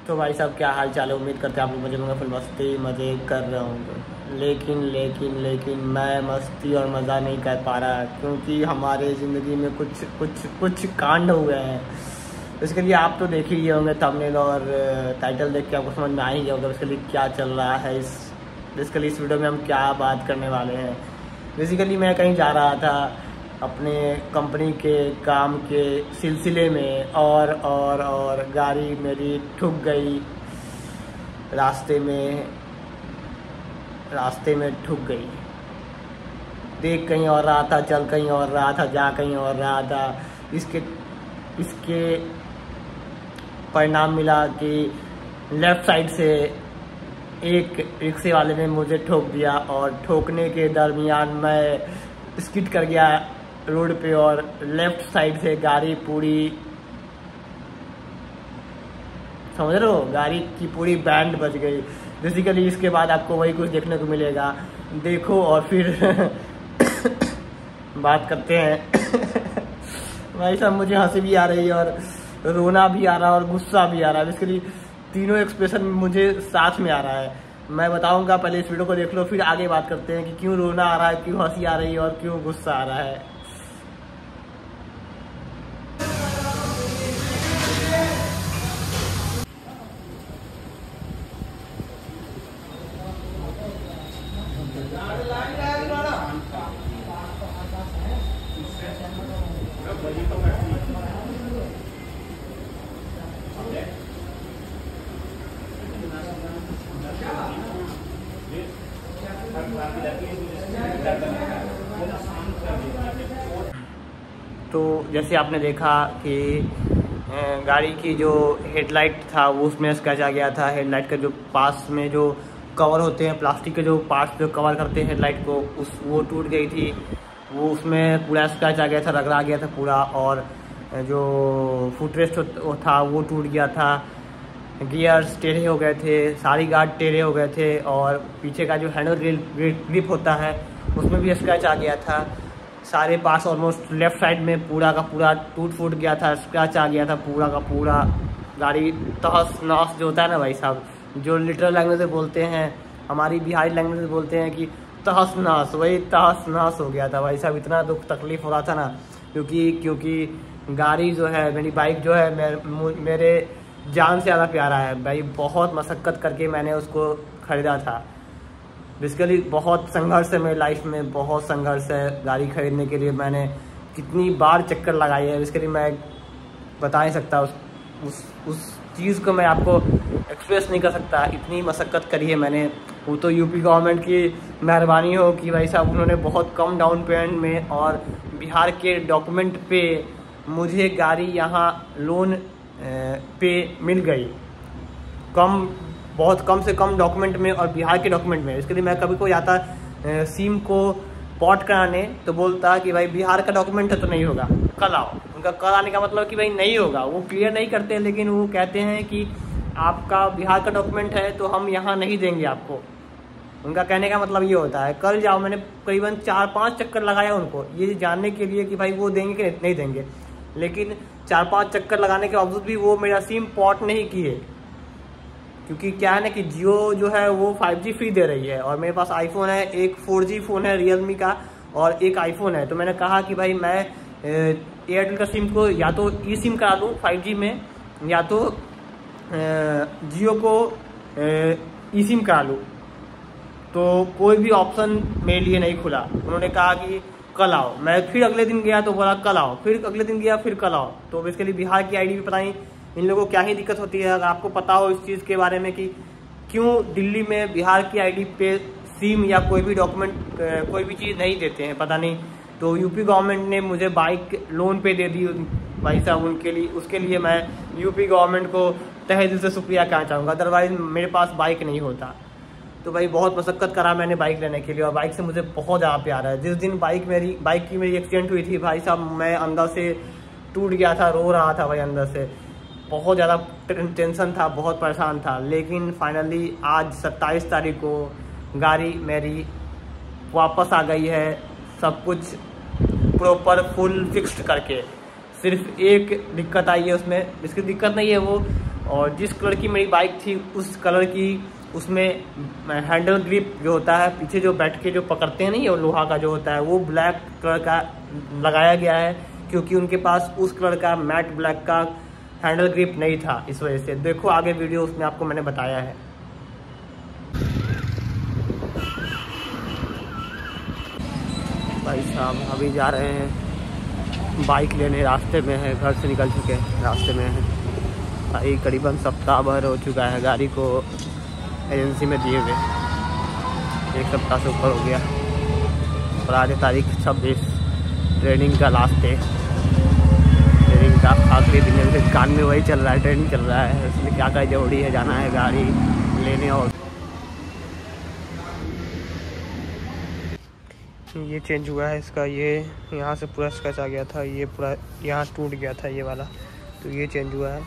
तो भाई साहब क्या हाल चाल है। उम्मीद करते हैं आप लोग मजे में फुल मस्ती मज़े कर रहे होंगे। लेकिन मैं मस्ती और मज़ा नहीं कर पा रहा क्योंकि हमारे ज़िंदगी में कुछ कांड हुए हैं। इसके लिए आप तो देख ही गए होंगे, थंबनेल और टाइटल देख के आपको समझ में आ ही गया होगा इसके लिए क्या चल रहा है। बेसिकली इस वीडियो में हम क्या बात करने वाले हैं। बेसिकली मैं कहीं जा रहा था अपने कंपनी के काम के सिलसिले में और गाड़ी मेरी ठुक गई रास्ते में ठुक गई। देख कहीं और रहा था, चल कहीं और रहा था, जा कहीं और रहा था। इसके परिणाम मिला कि लेफ़्ट साइड से एक रिक्शे वाले ने मुझे ठोक दिया और ठोकने के दरमियान मैं स्किड कर गया रोड पे और लेफ्ट साइड से गाड़ी पूरी, समझ रहे हो, गाड़ी की पूरी बैंड बज गई। बेसिकली इसके बाद आपको वही कुछ देखने को मिलेगा। देखो और फिर बात करते हैं। भाई साहब मुझे हंसी भी आ रही है और रोना भी आ रहा है और गुस्सा भी आ रहा है। बेसिकली तीनों एक्सप्रेशन मुझे साथ में आ रहा है। मैं बताऊंगा, पहले इस वीडियो को देख लो फिर आगे बात करते हैं कि क्यों रोना आ रहा है, क्यों हंसी आ रही है और क्यों गुस्सा आ रहा है। तो जैसे आपने देखा कि गाड़ी की जो हेडलाइट था वो उसमें स्क्रैच आ गया था। हेडलाइट का जो पास में जो कवर होते हैं, प्लास्टिक के जो पार्ट्स जो कवर करते हैं हेडलाइट को, वो टूट गई थी। वो उसमें पूरा स्क्रैच आ गया था, रगड़ा गया था पूरा। और जो फुटरेस्ट था वो टूट गया था। गियर्स टेढ़े हो गए थे, सारी गार्ड टेढ़े हो गए थे और पीछे का जो हैंडल ग्रिप होता है उसमें भी स्क्रैच आ गया था। सारे पार्ट्स ऑलमोस्ट लेफ्ट साइड में पूरा का पूरा टूट फूट गया था, स्क्रैच आ गया था पूरा का पूरा। गाड़ी तहस नहस जो होता है ना भाई साहब, जो लिटरल लैंग्वेज में बोलते हैं, हमारी बिहारी लैंग्वेज में बोलते हैं कि तहस नहस, वही तहस नहस हो गया था भाई साहब। इतना दुख तकलीफ हो रहा था ना, क्योंकि गाड़ी जो है, मेरी बाइक जो है, मेरे जान से ज़्यादा प्यारा है भाई। बहुत मशक्क़त करके मैंने उसको ख़रीदा था। बेसिकली बहुत संघर्ष है मेरी लाइफ में, बहुत संघर्ष है गाड़ी खरीदने के लिए। मैंने कितनी बार चक्कर लगाई है, बेसिकली मैं बता नहीं सकता। उस चीज़ को मैं आपको एक्सप्रेस नहीं कर सकता, इतनी मशक्क़त करी है मैंने। वो तो यूपी गवर्नमेंट की मेहरबानी हो कि भाई साहब उन्होंने बहुत कम डाउन पेमेंट में और बिहार के डॉक्यूमेंट पे मुझे गाड़ी यहाँ लोन पे मिल गई। बहुत कम से कम डॉक्यूमेंट में और बिहार के डॉक्यूमेंट में। इसके लिए मैं कभी कोई आता सिम को पॉर्ट कराने तो बोलता कि भाई बिहार का डॉक्यूमेंट है तो नहीं होगा, कल आओ। उनका कल आने का मतलब कि भाई नहीं होगा, वो क्लियर नहीं करते, लेकिन वो कहते हैं कि आपका बिहार का डॉक्यूमेंट है तो हम यहाँ नहीं देंगे आपको। उनका कहने का मतलब ये होता है कल जाओ। मैंने करीबन 4-5 चक्कर लगाया उनको ये जानने के लिए कि भाई वो देंगे कि नहीं देंगे, लेकिन 4-5 चक्कर लगाने के बावजूद भी वो मेरा सिम पॉर्ट नहीं किए। क्योंकि क्या है ना कि जियो जो है वो 5G फ्री दे रही है और मेरे पास आईफोन है, एक 4G फ़ोन है रियलमी का और एक आईफोन है। तो मैंने कहा कि भाई मैं एयरटेल का सिम को या तो ई सिम करा दूँ 5G में, या तो जियो को ई सिम करा लूँ। तो कोई भी ऑप्शन मेरे लिए नहीं खुला। उन्होंने कहा कि कल आओ। मैं फिर अगले दिन गया तो बोला कल आओ, फिर अगले दिन गया फिर कल आओ। तो बेसिकली बिहार की आईडी भी पता नहीं इन लोगों को क्या ही दिक्कत होती है। अगर आपको पता हो इस चीज़ के बारे में कि क्यों दिल्ली में बिहार की आईडी पे सिम या कोई भी डॉक्यूमेंट कोई भी चीज़ नहीं देते हैं, पता नहीं। तो यूपी गवर्नमेंट ने मुझे बाइक लोन पे दे दी भाई साहब। उसके लिए मैं यूपी गवर्नमेंट को तहे दिल से शुक्रिया कहना चाहूँगा। अदरवाइज़ मेरे पास बाइक नहीं होता। तो भाई बहुत मशक्क़त करा मैंने बाइक लेने के लिए और बाइक से मुझे बहुत ज़्यादा प्यार है। जिस दिन बाइक की मेरी एक्सीडेंट हुई थी भाई साहब, मैं अंदर से टूट गया था, रो रहा था भाई अंदर से। बहुत ज़्यादा टेंशन था, बहुत परेशान था। लेकिन फाइनली आज 27 तारीख को गाड़ी मेरी वापस आ गई है, सब कुछ प्रॉपर फुल फिक्स्ड करके। सिर्फ एक दिक्कत आई है उसमें, इसकी दिक्कत नहीं है, वो और जिस कलर की मेरी बाइक थी उस कलर की उसमें हैंडल ग्रिप जो होता है पीछे जो बैठ के जो पकड़ते हैं नहीं, वो लोहा का जो होता है वो ब्लैक कलर का लगाया गया है, क्योंकि उनके पास उस कलर का मैट ब्लैक का हैंडल ग्रिप नहीं था, इस वजह से। देखो आगे वीडियो, उसमें आपको मैंने बताया है। भाई साहब अभी जा रहे हैं बाइक लेने, रास्ते में है, घर से निकल चुके हैं, रास्ते में है भाई। करीबन सप्ताह भर हो चुका है गाड़ी को एजेंसी में दिए हुए, 1 सप्ताह से ऊपर हो गया। और आज तारीख 26, ट्रेनिंग का लास्ट डे, ट्रेनिंग का आखिरी दिन है। कान में वही चल रहा है, ट्रेनिंग चल रहा है, इसलिए क्या क्या जरूरी है, जाना है गाड़ी लेने। और ये चेंज हुआ है इसका, ये यहाँ से पूरा स्क्रैच आ गया था, ये पूरा यहाँ टूट गया था ये वाला, तो ये चेंज हुआ है।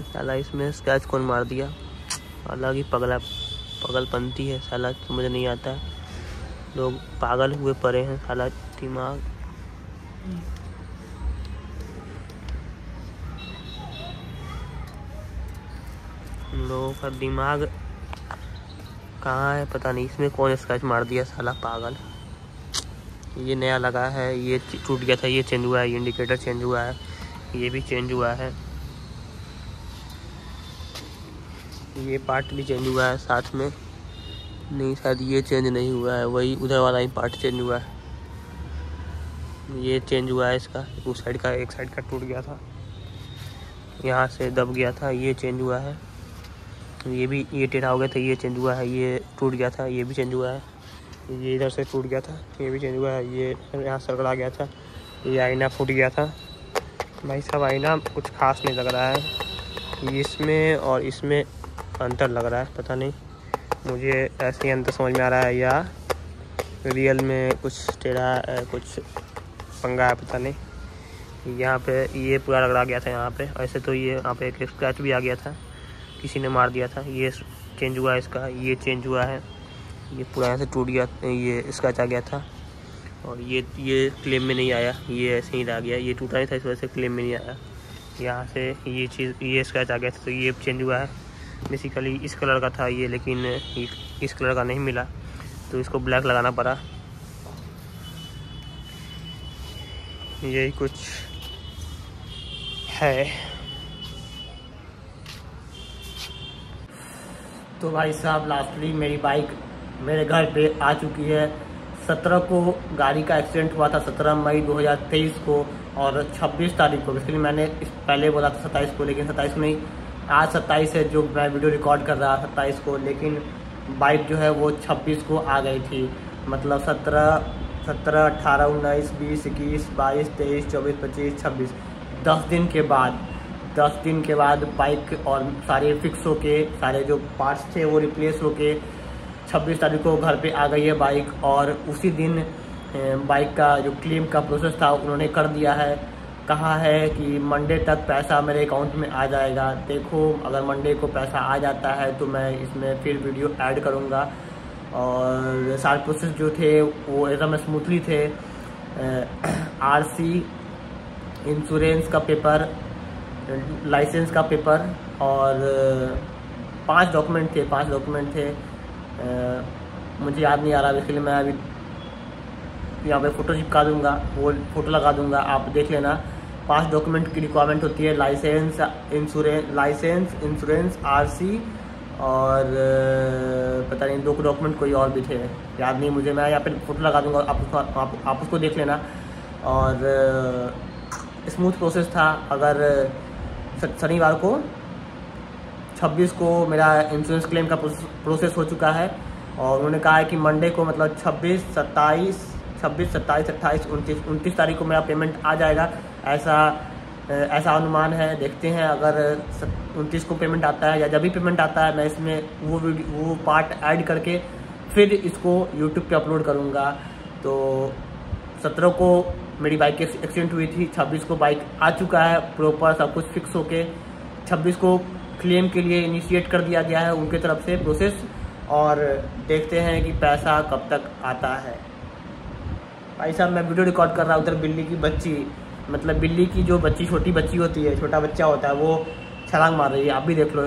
साला इसमें स्क्रैच कौन मार दिया, अलग ही पागलपंती है साला, समझ नहीं आता है। लोग पागल हुए पड़े हैं साला, दिमाग लोगों का दिमाग कहाँ है पता नहीं। इसमें कौन स्क्रैच मार दिया साला पागल। ये नया लगा है, ये टूट गया था, ये चेंज हुआ है, ये इंडिकेटर चेंज हुआ है, ये भी चेंज हुआ है, ये पार्ट भी चेंज हुआ है साथ में। नहीं शायद ये चेंज नहीं हुआ है, वही उधर वाला ही पार्ट चेंज हुआ है। ये चेंज हुआ है इसका, उस साइड का, एक साइड का टूट गया था, यहाँ से दब गया था, ये चेंज हुआ है। ये भी, ये टेढ़ा हो गया था, ये चेंज हुआ है, ये टूट गया था, ये भी चेंज हुआ है। ये इधर से टूट गया था, ये भी चेंज हुआ है, ये यहाँ सर्कल आ गया था, ये आईना फूट गया था। भाई साहब आईना कुछ खास नहीं लग रहा है, इसमें और इसमें अंतर लग रहा है, पता नहीं मुझे ऐसे ही अंतर समझ में आ रहा है, या रियल में कुछ टेढ़ा कुछ पंगा है, पता नहीं। यहाँ पे ये पूरा रगड़ा गया था यहाँ पे, ऐसे तो ये यहाँ पे एक स्क्रैच भी आ गया था, किसी ने मार दिया था। ये चेंज हुआ है इसका, ये चेंज हुआ है, ये पूरा यहाँ से टूट गया, ये स्क्रैच आ गया था। और ये क्लेम में नहीं आया, ये ऐसे ही रह गया, ये टूटा नहीं था इस वजह से क्लेम में नहीं आया। यहाँ से ये चीज़, ये स्क्रैच आ गया था, तो ये चेंज हुआ है। बेसिकली इस कलर का था ये, लेकिन इस कलर का नहीं मिला, तो इसको ब्लैक लगाना पड़ा। यही कुछ है। तो भाई साहब लास्टली मेरी बाइक मेरे घर पे आ चुकी है। 17 को गाड़ी का एक्सीडेंट हुआ था, 17 मई 2023 को, और 26 तारीख को, बेसिकली मैंने पहले बोला था 27 को, लेकिन 27 को नहीं, आज 27 है जो मैं वीडियो रिकॉर्ड कर रहा 27 को, लेकिन बाइक जो है वो 26 को आ गई थी। मतलब 17, 18, 19, 20, 21, 22, 23, 24, 25, 26, 10 दिन के बाद बाइक और सारे फिक्स होके, सारे जो पार्ट्स थे वो रिप्लेस होके 26 तारीख को घर पे आ गई है बाइक। और उसी दिन बाइक का जो क्लेम का प्रोसेस था उन्होंने कर दिया है। कहा है कि मंडे तक पैसा मेरे अकाउंट में आ जाएगा। देखो अगर मंडे को पैसा आ जाता है तो मैं इसमें फिर वीडियो ऐड करूँगा। और सारे प्रोसेस जो थे वो एकदम स्मूथली थे। आरसी, इंश्योरेंस का पेपर, लाइसेंस का पेपर और 5 डॉक्यूमेंट थे। मुझे याद नहीं आ रहा, इसलिए मैं अभी यहाँ पे फ़ोटो चिपका दूँगा, वो फ़ोटो लगा दूँगा, आप देख लेना। 5 डॉक्यूमेंट की रिक्वायरमेंट होती है, लाइसेंस, इंश्योरेंस, आरसी और पता नहीं 2 डॉक्यूमेंट कोई और भी थे, याद नहीं मुझे। मैं यहाँ पे फ़ोटो लगा दूँगा, आप उसको देख लेना। और स्मूथ प्रोसेस था। अगर शनिवार को 26 को मेरा इंश्योरेंस क्लेम का प्रोसेस हो चुका है, और उन्होंने कहा है कि मंडे को मतलब 26, 27, 28, 29 तारीख को मेरा पेमेंट आ जाएगा, ऐसा अनुमान है। देखते हैं अगर 29 को पेमेंट आता है या जब भी पेमेंट आता है मैं इसमें वो पार्ट ऐड करके फिर इसको यूट्यूब पे अपलोड करूँगा। तो 17 को मेरी बाइक की एक्सीडेंट हुई थी, 26 को बाइक आ चुका है प्रॉपर, सब कुछ फिक्स होके 26 को क्लेम के लिए इनिशिएट कर दिया गया है उनके तरफ से प्रोसेस। और देखते हैं कि पैसा कब तक आता है। भाई साहब मैं वीडियो रिकॉर्ड कर रहा हूँ, उधर बिल्ली की बच्ची, मतलब बिल्ली की जो बच्ची, छोटी बच्ची होती है, छोटा बच्चा होता है, वो छलांग मार रही है, आप भी देख लो।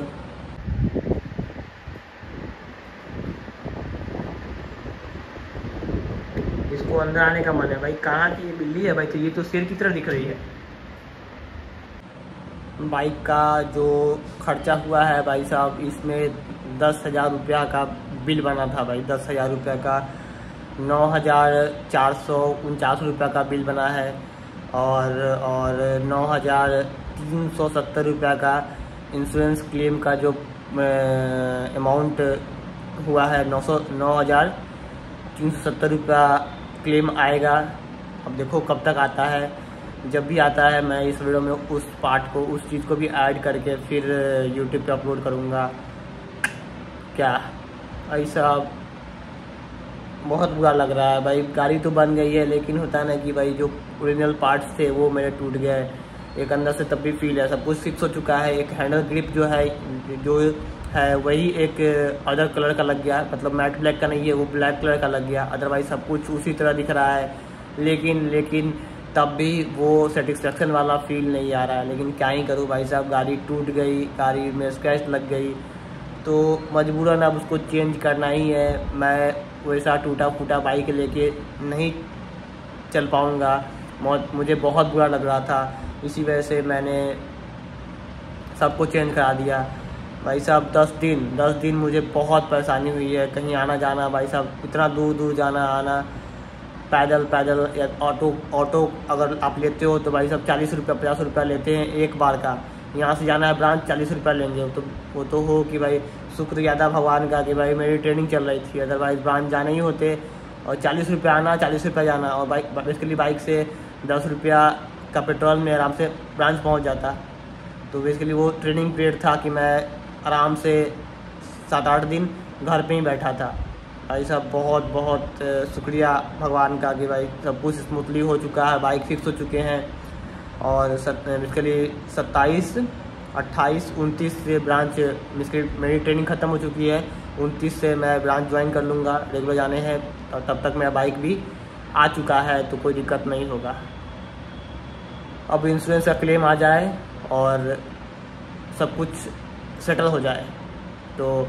इसको अंदर आने का मन है भाई। कहाँ की ये बिल्ली है भाई? तो ये तो शेर की तरह दिख रही है। बाइक का जो खर्चा हुआ है भाई साहब, इसमें 10,000 रुपया का बिल बना था भाई। 10,000 रुपये का 9,449 रुपये का बिल बना है, और 9,370 रुपये का इंश्योरेंस क्लेम का जो अमाउंट हुआ है, 9,370 रुपया क्लेम आएगा। अब देखो कब तक आता है। जब भी आता है मैं इस वीडियो में उस पार्ट को, उस चीज़ को भी ऐड करके फिर यूट्यूब पे अपलोड करूँगा। क्या ऐसा बहुत बुरा लग रहा है भाई। गाड़ी तो बन गई है, लेकिन होता है ना कि भाई जो ओरिजिनल पार्ट्स थे वो मेरे टूट गए। एक अंदर से तब भी फील है, सब कुछ फिक्स हो चुका है। एक हैंडल ग्रिप जो है वही एक अदर कलर का लग गया, मतलब मैट ब्लैक का नहीं है, वो ब्लैक कलर का लग गया। अदरवाइज सब कुछ उसी तरह दिख रहा है, लेकिन तब भी वो सेटिस्फेक्शन वाला फील नहीं आ रहा है। लेकिन क्या ही करूँ भाई साहब, गाड़ी टूट गई, गाड़ी में स्क्रैच लग गई, तो मजबूरन अब उसको चेंज करना ही है। मैं वैसा टूटा फूटा बाइक लेके नहीं चल पाऊँगा। मुझे बहुत बुरा लग रहा था, इसी वजह से मैंने सबको चेंज करा दिया भाई साहब। 10 दिन मुझे बहुत परेशानी हुई है कहीं आना जाना भाई साहब। इतना दूर जाना आना, पैदल या ऑटो अगर आप लेते हो तो भाई साहब 40 रुपये 50 रुपया लेते हैं एक बार का। यहाँ से जाना है ब्रांच, 40 रुपया लेंगे। तो वो तो हो कि भाई शुक्र अदा भगवान का कि भाई मेरी ट्रेनिंग चल रही थी, अदरवाइज ब्रांच जाने ही होते। और 40 रुपया आना, 40 रुपया जाना, और बेसिकली बाइक से 10 रुपया का पेट्रोल में आराम से ब्रांच पहुँच जाता। तो बेसिकली वो ट्रेनिंग पीरियड था कि मैं आराम से 7-8 दिन घर पे ही बैठा था भाई साहब। बहुत शुक्रिया भगवान का कि भाई सब कुछ स्मूथली हो चुका है, बाइक फिक्स हो चुके हैं। और बेसिकली 27, 28, 29 से ब्रांच मेरी ट्रेनिंग ख़त्म हो चुकी है। 29 से मैं ब्रांच ज्वाइन कर लूँगा, रेगुलर जाने हैं। और तब तक मेरा बाइक भी आ चुका है, तो कोई दिक्कत नहीं होगा। अब इंश्योरेंस का क्लेम आ जाए और सब कुछ सेटल हो जाए तो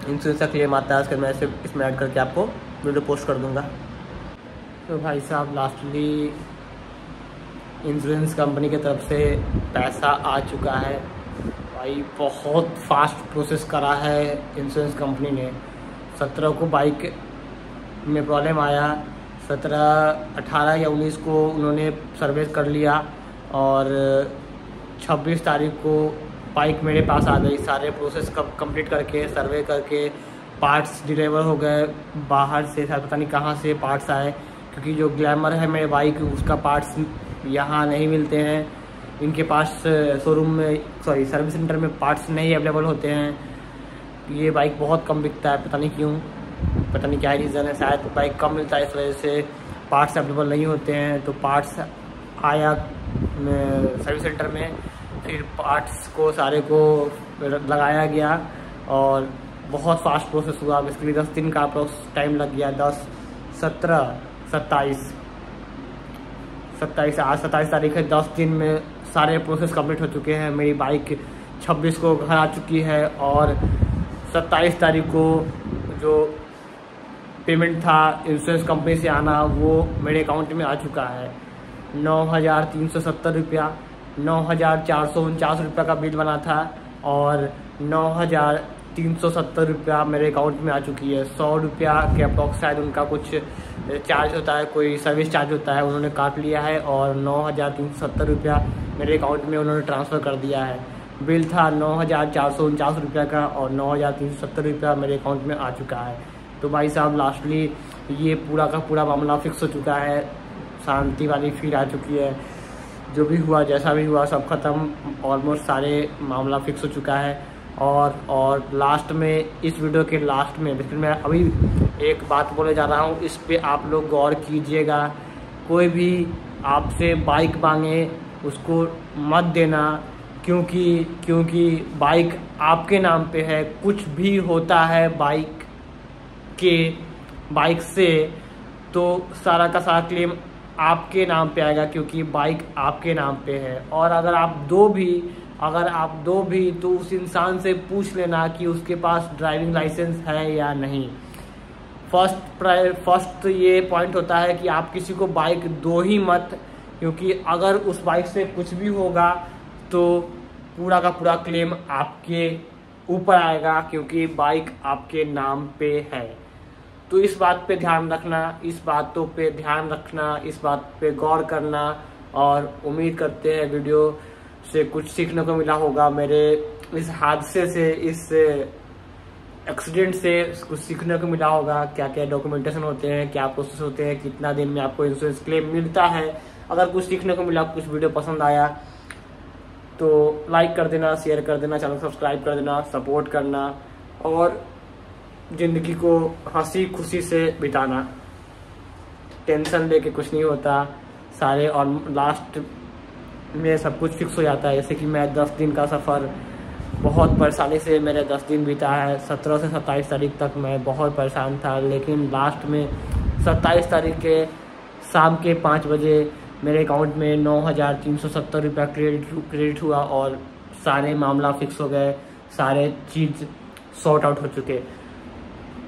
इंश्योरेंस का क्लेम आता है, उसके मैं इसे इसमें ऐड करके आपको वीडियो पोस्ट कर दूंगा। तो भाई साहब लास्टली इंश्योरेंस कंपनी की तरफ से पैसा आ चुका है भाई। बहुत फास्ट प्रोसेस करा है इंश्योरेंस कंपनी ने। 17 को बाइक में प्रॉब्लम आया, 17, 18 या 19 को उन्होंने सर्विस कर लिया, और 26 तारीख को बाइक मेरे पास आ गई। सारे प्रोसेस कंप्लीट करके, सर्वे करके, पार्ट्स डिलीवर हो गए बाहर से। पता नहीं कहाँ से पार्ट्स आए, क्योंकि जो ग्लैमर है मेरे बाइक, उसका पार्ट्स यहाँ नहीं मिलते हैं। इनके पास शोरूम में, सर्विस सेंटर में पार्ट्स नहीं अवेलेबल होते हैं। ये बाइक बहुत कम बिकता है, पता नहीं क्यों, पता नहीं क्या रीज़न है। शायद बाइक कम मिलता है, इस वजह से पार्ट्स अवेलेबल नहीं होते हैं। तो पार्ट्स आया सर्विस सेंटर में, फिर पार्ट्स को सारे को लगाया गया और बहुत फास्ट प्रोसेस हुआ। बेसिकली 10 दिन का टाइम लग गया। 10, 17, 27, आज 27 तारीख है। 10 दिन में सारे प्रोसेस कंप्लीट हो चुके हैं। मेरी बाइक 26 को घर आ चुकी है, और 27 तारीख को जो पेमेंट था इंश्योरेंस कंपनी से आना, वो मेरे अकाउंट में आ चुका है। 9,370 रुपया, 9,449 रुपये का बिल बना था, और 9,370 रुपया मेरे अकाउंट में आ चुकी है। 100 रुपया के अप्रॉक्स शायद उनका कुछ चार्ज होता है, कोई सर्विस चार्ज होता है, उन्होंने काट लिया है, और 9,370 रुपया मेरे अकाउंट में उन्होंने ट्रांसफ़र कर दिया है। बिल था 9,449 रुपये का, और 9,370 रुपया मेरे अकाउंट में आ चुका है। तो भाई साहब लास्टली ये पूरा का पूरा मामला फिक्स हो चुका है, शांति वाली फील आ चुकी है। जो भी हुआ, जैसा भी हुआ, सब ख़त्म, ऑलमोस्ट सारे मामला फिक्स हो चुका है। और लास्ट में, इस वीडियो के लास्ट में, लेकिन मैं अभी एक बात बोले जा रहा हूँ, इस पे आप लोग गौर कीजिएगा। कोई भी आपसे बाइक मांगे उसको मत देना, क्योंकि बाइक आपके नाम पे है। कुछ भी होता है बाइक से, तो सारा का सारा क्लेम आपके नाम पे आएगा क्योंकि बाइक आपके नाम पे है। और अगर आप दो भी तो उस इंसान से पूछ लेना कि उसके पास ड्राइविंग लाइसेंस है या नहीं। फर्स्ट ये पॉइंट होता है कि आप किसी को बाइक दो ही मत, क्योंकि अगर उस बाइक से कुछ भी होगा तो पूरा का पूरा क्लेम आपके ऊपर आएगा, क्योंकि बाइक आपके नाम पे है। तो इस बात पे ध्यान रखना, इस बातों पे ध्यान रखना, इस बात पे गौर करना। और उम्मीद करते हैं वीडियो से कुछ सीखने को मिला होगा। मेरे इस हादसे से, इस एक्सीडेंट से कुछ सीखने को मिला होगा। क्या क्या डॉक्यूमेंटेशन होते हैं, क्या प्रोसेस होते हैं, कितना दिन में आपको इंश्योरेंस क्लेम मिलता है। अगर कुछ सीखने को मिला, कुछ वीडियो पसंद आया तो लाइक कर देना, शेयर कर देना, चैनल सब्सक्राइब कर देना, सपोर्ट करना और ज़िंदगी को हंसी खुशी से बिताना। टेंशन लेके कुछ नहीं होता सारे, और लास्ट में सब कुछ फिक्स हो जाता है। जैसे कि मैं 10 दिन का सफ़र बहुत परेशानी से मेरे 10 दिन बीता है। 17 से 27 तारीख तक मैं बहुत परेशान था, लेकिन लास्ट में 27 तारीख के शाम के 5 बजे मेरे अकाउंट में 9,370 रुपया क्रेडिट हुआ और सारे मामला फिक्स हो गए, सारे चीज़ सॉर्ट आउट हो चुके।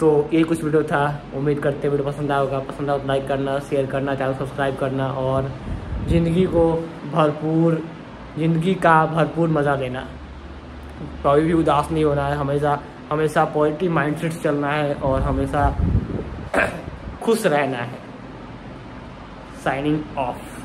तो ये कुछ वीडियो था। उम्मीद करते वीडियो पसंद आया होगा। पसंद आया तो लाइक करना, शेयर करना, चैनल सब्सक्राइब करना और ज़िंदगी का भरपूर मज़ा लेना। कभी भी उदास नहीं होना है, हमेशा पॉजिटिव माइंडसेट से चलना है और हमेशा खुश रहना है। Signing off.